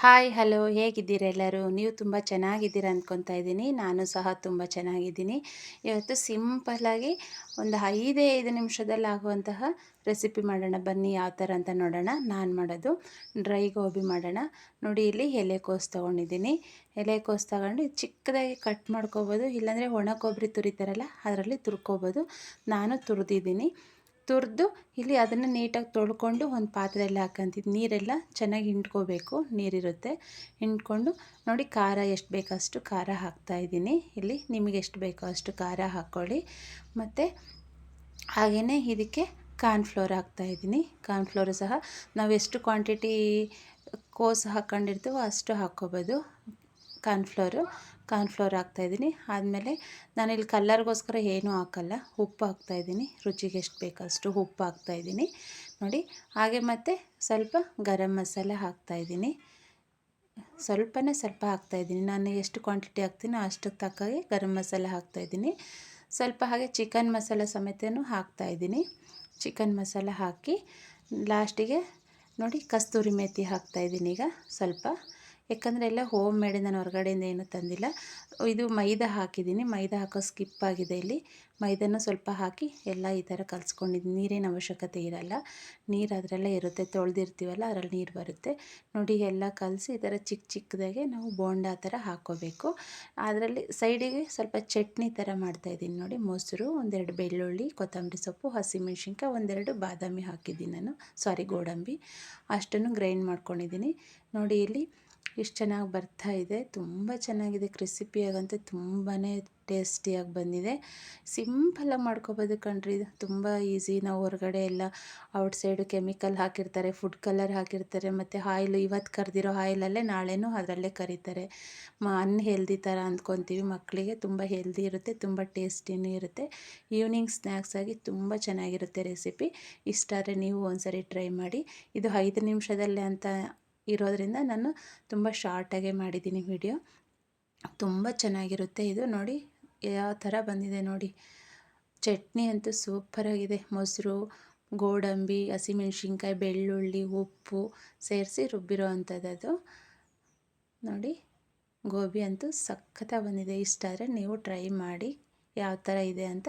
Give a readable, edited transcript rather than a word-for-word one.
Hi hello ಹೇಗಿದ್ದೀರಾ ಎಲ್ಲರೂ? ನೀವು ತುಂಬ ಚೆನ್ನಾಗಿದ್ದೀರಾ ಅಂದ್ಕೊತಾ ಇದ್ದೀನಿ. ನಾನು ಸಹ ತುಂಬ ಚೆನ್ನಾಗಿದ್ದೀನಿ. ಇವತ್ತು ಸಿಂಪಲ್ಲಾಗಿ ಒಂದು 5 ನಿಮಿಷದಲ್ಲಿ ಆಗುವಂತಹ ರೆಸಿಪಿ ಮಾಡೋಣ ಬನ್ನಿ. ಯಾವ ಥರ ಅಂತ ನೋಡೋಣ. ನಾನು ಮಾಡೋದು ಡ್ರೈ ಗೋಬಿ ಮಾಡೋಣ. ನೋಡಿ, ಇಲ್ಲಿ ಎಲೆಕೋಸು ತೊಗೊಂಡಿದ್ದೀನಿ. ಎಲೆಕೋಸು ತಗೊಂಡು ಚಿಕ್ಕದಾಗಿ ಕಟ್ ಮಾಡ್ಕೊಬೋದು, ಇಲ್ಲಾಂದರೆ ಒಣ ಕೊಬ್ಬರಿ ತುರಿತಾರಲ್ಲ ಅದರಲ್ಲಿ ತುರ್ಕೋಬೋದು. ನಾನು ತುರಿದಿದ್ದೀನಿ. ತುರಿದು ಇಲ್ಲಿ ಅದನ್ನು ನೀಟಾಗಿ ತೊಳ್ಕೊಂಡು ಒಂದು ಪಾತ್ರೆಯಲ್ಲಿ ಹಾಕಂತಿದ್ದು ನೀರೆಲ್ಲ ಚೆನ್ನಾಗಿ ಹಿಂಡ್ಕೋಬೇಕು. ನೀರಿರುತ್ತೆ, ಹಿಂಡ್ಕೊಂಡು ನೋಡಿ ಖಾರ ಎಷ್ಟು ಬೇಕೋ ಅಷ್ಟು ಖಾರ ಹಾಕ್ತಾಯಿದ್ದೀನಿ. ಇಲ್ಲಿ ನಿಮಗೆ ಎಷ್ಟು ಬೇಕೋ ಅಷ್ಟು ಖಾರ ಹಾಕ್ಕೊಳ್ಳಿ. ಮತ್ತು ಹಾಗೆಯೇ ಇದಕ್ಕೆ ಕಾರ್ನ್ಫ್ಲೋರ್ ಹಾಕ್ತಾಯಿದ್ದೀನಿ. ಕಾರ್ನ್ಫ್ಲೋರು ಸಹ ನಾವು ಎಷ್ಟು ಕ್ವಾಂಟಿಟಿ ಕೋಸು ಹಾಕ್ಕೊಂಡಿರ್ತೀವೋ ಅಷ್ಟು ಹಾಕ್ಕೋಬೋದು. ಕಾರ್ನ್ಫ್ಲೋರ್ ಹಾಕ್ತಾಯಿದ್ದೀನಿ. ಆದಮೇಲೆ ನಾನಿಲ್ಲಿ ಕಲ್ಲರ್ಗೋಸ್ಕರ ಏನೂ ಹಾಕಲ್ಲ, ಉಪ್ಪು ಹಾಕ್ತಾಯಿದ್ದೀನಿ. ರುಚಿಗೆ ಎಷ್ಟು ಬೇಕೋ ಅಷ್ಟು ಉಪ್ಪು ಹಾಕ್ತಾಯಿದ್ದೀನಿ ನೋಡಿ. ಹಾಗೆ ಮತ್ತು ಸ್ವಲ್ಪ ಗರಂ ಮಸಾಲ ಹಾಕ್ತಾಯಿದ್ದೀನಿ. ಸ್ವಲ್ಪ ಹಾಕ್ತಾಯಿದ್ದೀನಿ. ನಾನು ಎಷ್ಟು ಕ್ವಾಂಟಿಟಿ ಹಾಕ್ತೀನೋ ಅಷ್ಟಕ್ಕೆ ತಕ್ಕಾಗೆ ಗರಂ ಮಸಾಲ ಹಾಕ್ತಾಯಿದ್ದೀನಿ. ಸ್ವಲ್ಪ ಹಾಗೆ ಚಿಕನ್ ಮಸಾಲ ಸಮೇತನೂ ಹಾಕ್ತಾಯಿದ್ದೀನಿ. ಚಿಕನ್ ಮಸಾಲ ಹಾಕಿ ಲಾಸ್ಟಿಗೆ ನೋಡಿ ಕಸ್ತೂರಿ ಮೇಥಿ ಹಾಕ್ತಾಯಿದ್ದೀನಿ ಈಗ ಸ್ವಲ್ಪ. ಯಾಕಂದರೆ ಎಲ್ಲ ಹೋಮ್ ಮೇಡ್, ನಾನು ಹೊರಗಡೆಯಿಂದ ಏನೂ ತಂದಿಲ್ಲ. ಇದು ಮೈದಾ ಹಾಕಿದ್ದೀನಿ. ಮೈದಾ ಹಾಕೋ ಸ್ಕಿಪ್ ಆಗಿದೆ ಇಲ್ಲಿ. ಮೈದಾನ ಸ್ವಲ್ಪ ಹಾಕಿ ಎಲ್ಲ ಈ ಥರ ಕಲಿಸ್ಕೊಂಡಿದ್ದೀನಿ. ನೀರಿನ ಅವಶ್ಯಕತೆ ಇರಲ್ಲ, ನೀರು ಅದರಲ್ಲೇ ಇರುತ್ತೆ, ತೊಳೆದಿರ್ತೀವಲ್ಲ ಅದರಲ್ಲಿ ನೀರು ಬರುತ್ತೆ ನೋಡಿ. ಎಲ್ಲ ಕಲಸಿ ಈ ಥರ ಚಿಕ್ಕದಾಗೆ ನಾವು ಬೋಂಡಾ ಥರ ಹಾಕ್ಕೋಬೇಕು. ಅದರಲ್ಲಿ ಸೈಡಿಗೆ ಸ್ವಲ್ಪ ಚಟ್ನಿ ಥರ ಮಾಡ್ತಾಯಿದ್ದೀನಿ ನೋಡಿ. ಮೊಸರು, ಒಂದೆರಡು ಬೆಳ್ಳುಳ್ಳಿ, ಕೊತ್ತಂಬರಿ ಸೊಪ್ಪು, ಹಸಿಮೆಣ್ಸಿನ್ಕಾಯಿ, ಒಂದೆರಡು ಬಾದಾಮಿ ಹಾಕಿದ್ದೀನಿ ನಾನು, ಗೋಡಂಬಿ ಅಷ್ಟನ್ನು ಗ್ರೈಂಡ್ ಮಾಡ್ಕೊಂಡಿದ್ದೀನಿ ನೋಡಿ. ಇಲ್ಲಿ ಇಷ್ಟು ಚೆನ್ನಾಗಿ ಬರ್ತಾಯಿದೆ, ತುಂಬ ಚೆನ್ನಾಗಿದೆ. ಕ್ರಿಸಿಪಿಯಾಗಂತೂ ತುಂಬಾ ಟೇಸ್ಟಿಯಾಗಿ ಬಂದಿದೆ. ಸಿಂಪಲ್ಲಾಗಿ ಮಾಡ್ಕೊಬೋದು ಕಣ್ರಿ, ಇದು ತುಂಬ ಈಸಿ. ನಾವು ಹೊರಗಡೆ ಎಲ್ಲ ಔಟ್ಸೈಡು ಕೆಮಿಕಲ್ ಹಾಕಿರ್ತಾರೆ, ಫುಡ್ ಕಲರ್ ಹಾಕಿರ್ತಾರೆ, ಮತ್ತು ಆಯಿಲ್ ಇವತ್ತು ಕರೆದಿರೋ ಆಯಿಲಲ್ಲೇ ನಾಳೆನೂ ಅದರಲ್ಲೇ ಕರೀತಾರೆ. ಅನ್ಹೆಲ್ದಿ ಥರ ಅಂದ್ಕೊತೀವಿ. ಮಕ್ಕಳಿಗೆ ತುಂಬ ಹೆಲ್ದಿ ಇರುತ್ತೆ, ತುಂಬ ಟೇಸ್ಟಿನೂ ಇರುತ್ತೆ. ಈವ್ನಿಂಗ್ ಸ್ನ್ಯಾಕ್ಸಾಗಿ ತುಂಬ ಚೆನ್ನಾಗಿರುತ್ತೆ ರೆಸಿಪಿ. ಇಷ್ಟ ಆದರೆ ನೀವು ಒಂದ್ಸರಿ ಟ್ರೈ ಮಾಡಿ. ಇದು 5 ನಿಮಿಷದಲ್ಲೇ ಅಂತ ಇರೋದರಿಂದ ನಾನು ತುಂಬ ಶಾರ್ಟಾಗೆ ಮಾಡಿದ್ದೀನಿ ವಿಡಿಯೋ. ತುಂಬ ಚೆನ್ನಾಗಿರುತ್ತೆ ಇದು ನೋಡಿ. ಯಾವ ಥರ ಬಂದಿದೆ ನೋಡಿ. ಚಟ್ನಿ ಅಂತೂ ಸೂಪರಾಗಿದೆ. ಮೊಸರು, ಗೋಡಂಬಿ, ಹಸಿಮೆಣ್ಸಿನ್ಕಾಯಿ, ಬೆಳ್ಳುಳ್ಳಿ, ಉಪ್ಪು ಸೇರಿಸಿ ರುಬ್ಬಿರೋ ಅಂಥದ್ದು ನೋಡಿ. ಗೋಬಿ ಅಂತೂ ಸಖತ್ತಾಗಿ ಬಂದಿದೆ. ಇಷ್ಟ ಆದರೆ ನೀವು ಟ್ರೈ ಮಾಡಿ ಯಾವ ಥರ ಇದೆ ಅಂತ.